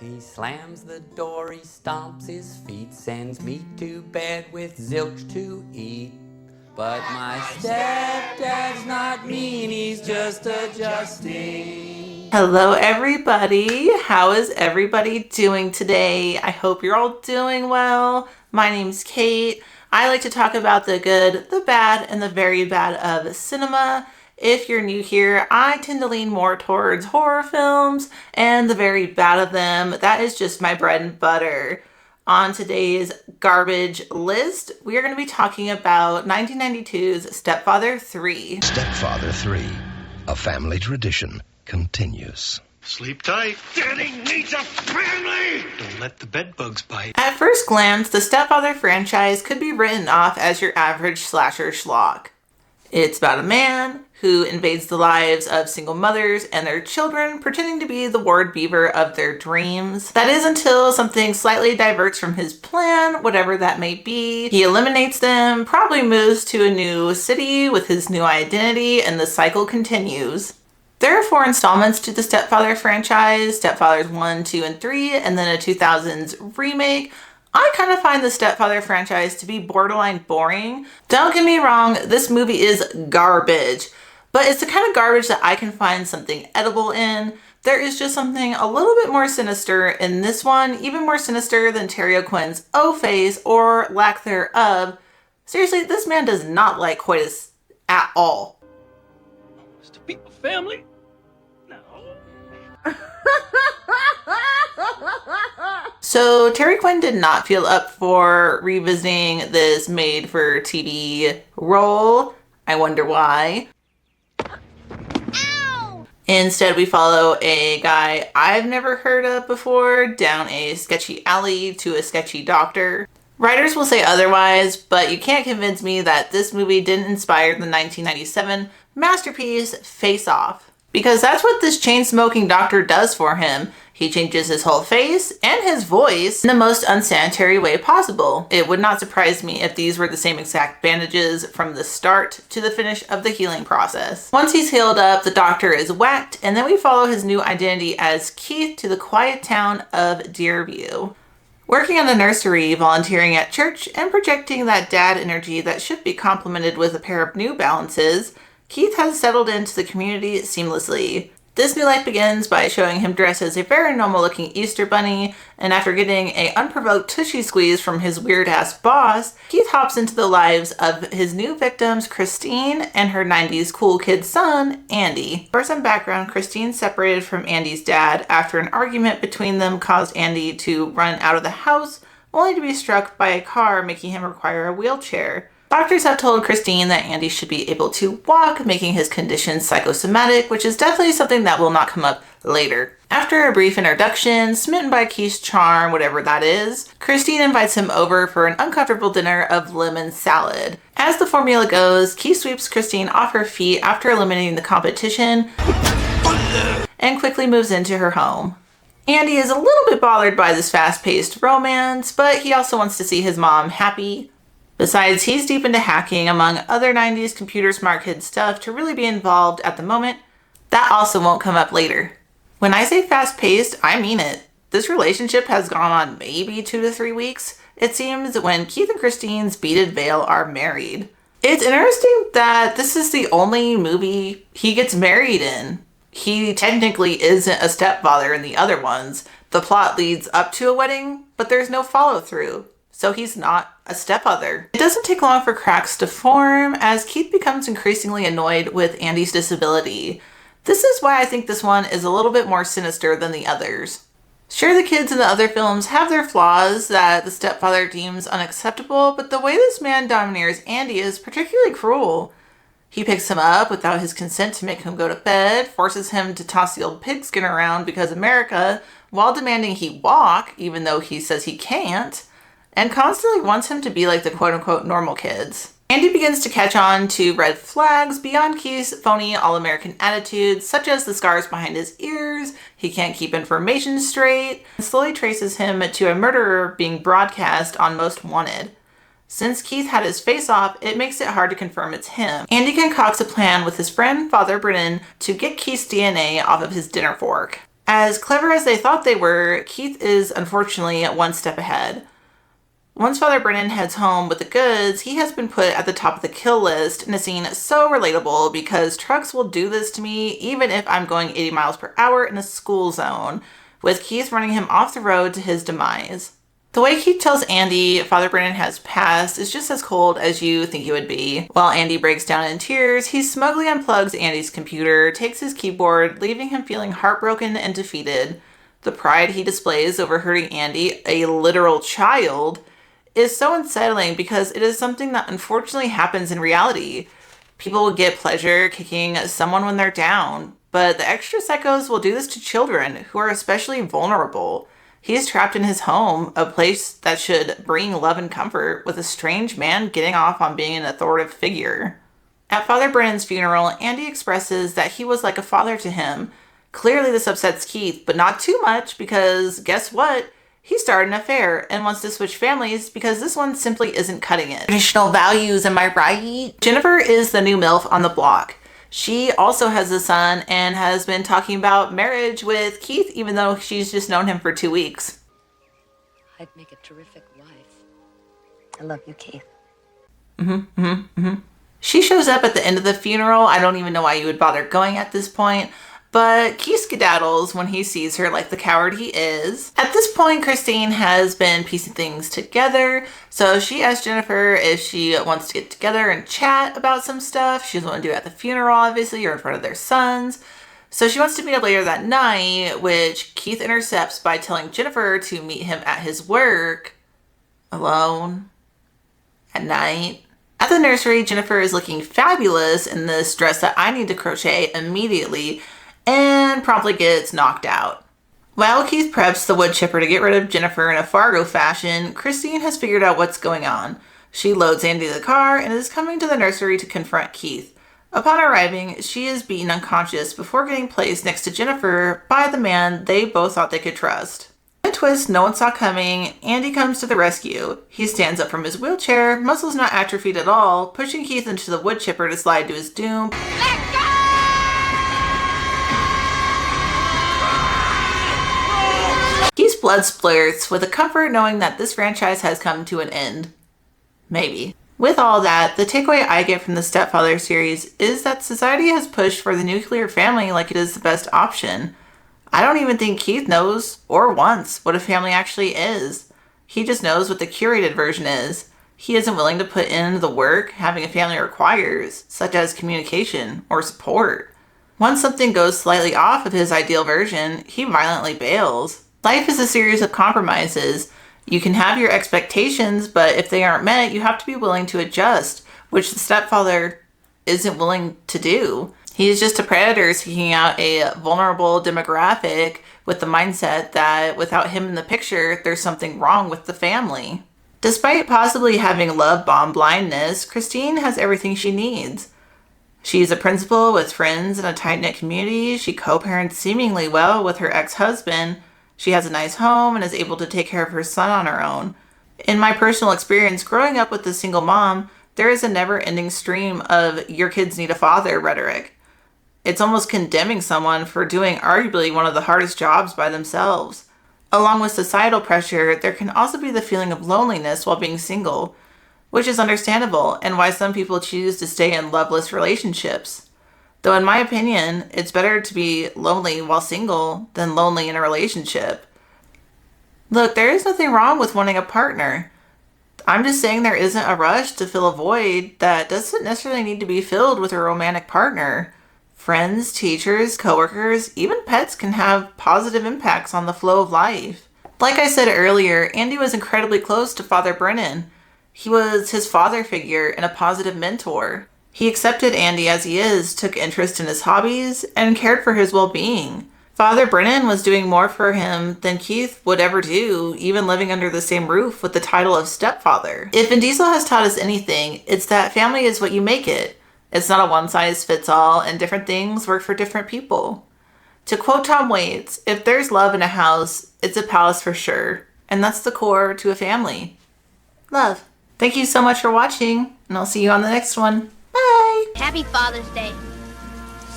He slams the door, he stomps his feet, sends me to bed with zilch to eat. But my stepdad's not mean, he's just adjusting. Hello everybody, how is everybody doing today? I hope you're all doing well. My name's Kate. I like to talk about the good, the bad, and the very bad of cinema. If you're new here, I tend to lean more towards horror films and the very bad of them. That is just my bread and butter. On today's garbage list, we are going to be talking about 1992's Stepfather 3. Stepfather 3, a family tradition, continues. Sleep tight. Daddy needs a family! Don't let the bed bugs bite. At first glance, the Stepfather franchise could be written off as your average slasher schlock. It's about a man who invades the lives of single mothers and their children, pretending to be the ward beaver of their dreams. That is until something slightly diverts from his plan, whatever that may be. He eliminates them, probably moves to a new city with his new identity, and the cycle continues. There are 4 installments to the Stepfather franchise, Stepfathers 1, 2, and 3, and then a 2000s remake. I kind of find the Stepfather franchise to be borderline boring. Don't get me wrong, this movie is garbage, but it's the kind of garbage that I can find something edible in. There is just something a little bit more sinister in this one, even more sinister than Terry O'Quinn's O-face or lack thereof. Seriously, this man does not like coitus at all. To be a family? No. So Terry Quinn did not feel up for revisiting this made-for-TV role. I wonder why. Ow! Instead, we follow a guy I've never heard of before down a sketchy alley to a sketchy doctor. Writers will say otherwise, but you can't convince me that this movie didn't inspire the 1997 masterpiece Face Off. Because that's what this chain-smoking doctor does for him. He changes his whole face and his voice in the most unsanitary way possible. It would not surprise me if these were the same exact bandages from the start to the finish of the healing process. Once he's healed up, the doctor is whacked, and then we follow his new identity as Keith to the quiet town of Deerview. Working in the nursery, volunteering at church, and projecting that dad energy that should be complemented with a pair of New Balances, Keith has settled into the community seamlessly. This new life begins by showing him dressed as a very normal-looking Easter bunny, and after getting an unprovoked tushy squeeze from his weird-ass boss, Keith hops into the lives of his new victims, Christine, and her 90s cool kid son, Andy. For some background, Christine separated from Andy's dad after an argument between them caused Andy to run out of the house, only to be struck by a car, making him require a wheelchair. Doctors have told Christine that Andy should be able to walk, making his condition psychosomatic, which is definitely something that will not come up later. After a brief introduction, smitten by Keith's charm, whatever that is, Christine invites him over for an uncomfortable dinner of lemon salad. As the formula goes, Keith sweeps Christine off her feet after eliminating the competition and quickly moves into her home. Andy is a little bit bothered by this fast-paced romance, but he also wants to see his mom happy. Besides, he's deep into hacking, among other 90s computer smart kid stuff, to really be involved at the moment. That also won't come up later. When I say fast-paced, I mean it. This relationship has gone on maybe 2 to 3 weeks, it seems, when Keith and Christine's beaded veil are married. It's interesting that this is the only movie he gets married in. He technically isn't a stepfather in the other ones. The plot leads up to a wedding, but there's no follow-through. So he's not a stepfather. It doesn't take long for cracks to form as Keith becomes increasingly annoyed with Andy's disability. This is why I think this one is a little bit more sinister than the others. Sure, the kids in the other films have their flaws that the stepfather deems unacceptable, but the way this man domineers Andy is particularly cruel. He picks him up without his consent to make him go to bed, forces him to toss the old pigskin around because America, while demanding he walk, even though he says he can't, and constantly wants him to be like the quote-unquote normal kids. Andy begins to catch on to red flags beyond Keith's phony all-American attitudes, such as the scars behind his ears, he can't keep information straight, and slowly traces him to a murderer being broadcast on Most Wanted. Since Keith had his face off, it makes it hard to confirm it's him. Andy concocts a plan with his friend, Father Brennan, to get Keith's DNA off of his dinner fork. As clever as they thought they were, Keith is unfortunately one step ahead. Once Father Brennan heads home with the goods, he has been put at the top of the kill list in a scene so relatable because trucks will do this to me even if I'm going 80 miles per hour in a school zone, with Keith running him off the road to his demise. The way Keith tells Andy Father Brennan has passed is just as cold as you think it would be. While Andy breaks down in tears, he smugly unplugs Andy's computer, takes his keyboard, leaving him feeling heartbroken and defeated. The pride he displays over hurting Andy, a literal child, is so unsettling because it is something that unfortunately happens in reality. People will get pleasure kicking someone when they're down, but the extra psychos will do this to children who are especially vulnerable. He is trapped in his home, a place that should bring love and comfort, with a strange man getting off on being an authoritative figure. At Father Brennan's funeral, Andy expresses that he was like a father to him. Clearly this upsets Keith, but not too much because guess what? He started an affair and wants to switch families because this one simply isn't cutting it. Traditional values, am I right? Jennifer is the new MILF on the block. She also has a son and has been talking about marriage with Keith even though she's just known him for 2 weeks. I'd make a terrific wife. I love you, Keith. She shows up at the end of the funeral. I don't even know why you would bother going at this point. But Keith skedaddles when he sees her like the coward he is. At this point, Christine has been piecing things together. So she asks Jennifer if she wants to get together and chat about some stuff. She doesn't want to do it at the funeral, obviously, or in front of their sons. So she wants to meet up later that night, which Keith intercepts by telling Jennifer to meet him at his work alone at night. At the nursery, Jennifer is looking fabulous in this dress that I need to crochet immediately, and promptly gets knocked out. While Keith preps the wood chipper to get rid of Jennifer in a Fargo fashion, Christine has figured out what's going on. She loads Andy in the car and is coming to the nursery to confront Keith. Upon arriving, she is beaten unconscious before getting placed next to Jennifer by the man they both thought they could trust. In a twist no one saw coming, Andy comes to the rescue. He stands up from his wheelchair, muscles not atrophied at all, pushing Keith into the wood chipper to slide to his doom. Keith's blood splurts with a comfort knowing that this franchise has come to an end. Maybe. With all that, the takeaway I get from the Stepfather series is that society has pushed for the nuclear family like it is the best option. I don't even think Keith knows or wants what a family actually is. He just knows what the curated version is. He isn't willing to put in the work having a family requires, such as communication or support. Once something goes slightly off of his ideal version, he violently bails. Life is a series of compromises. You can have your expectations, but if they aren't met, you have to be willing to adjust, which the stepfather isn't willing to do. He's just a predator seeking out a vulnerable demographic with the mindset that without him in the picture, there's something wrong with the family. Despite possibly having love bomb blindness, Christine has everything she needs. She's a principal with friends in a tight-knit community. She co-parents seemingly well with her ex-husband. She has a nice home and is able to take care of her son on her own. In my personal experience, growing up with a single mom, there is a never-ending stream of "your kids need a father" rhetoric. It's almost condemning someone for doing arguably one of the hardest jobs by themselves. Along with societal pressure, there can also be the feeling of loneliness while being single, which is understandable and why some people choose to stay in loveless relationships. Though in my opinion, it's better to be lonely while single than lonely in a relationship. Look, there is nothing wrong with wanting a partner. I'm just saying there isn't a rush to fill a void that doesn't necessarily need to be filled with a romantic partner. Friends, teachers, coworkers, even pets can have positive impacts on the flow of life. Like I said earlier, Andy was incredibly close to Father Brennan. He was his father figure and a positive mentor. He accepted Andy as he is, took interest in his hobbies, and cared for his well-being. Father Brennan was doing more for him than Keith would ever do, even living under the same roof with the title of stepfather. If Vin Diesel has taught us anything, it's that family is what you make it. It's not a one-size-fits-all, and different things work for different people. To quote Tom Waits, if there's love in a house, it's a palace for sure. And that's the core to a family. Love. Thank you so much for watching, and I'll see you on the next one. Bye! Happy Father's Day,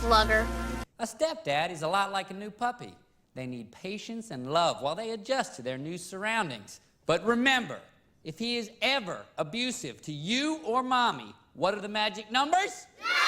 slugger. A stepdad is a lot like a new puppy. They need patience and love while they adjust to their new surroundings. But remember, if he is ever abusive to you or mommy, what are the magic numbers? 9!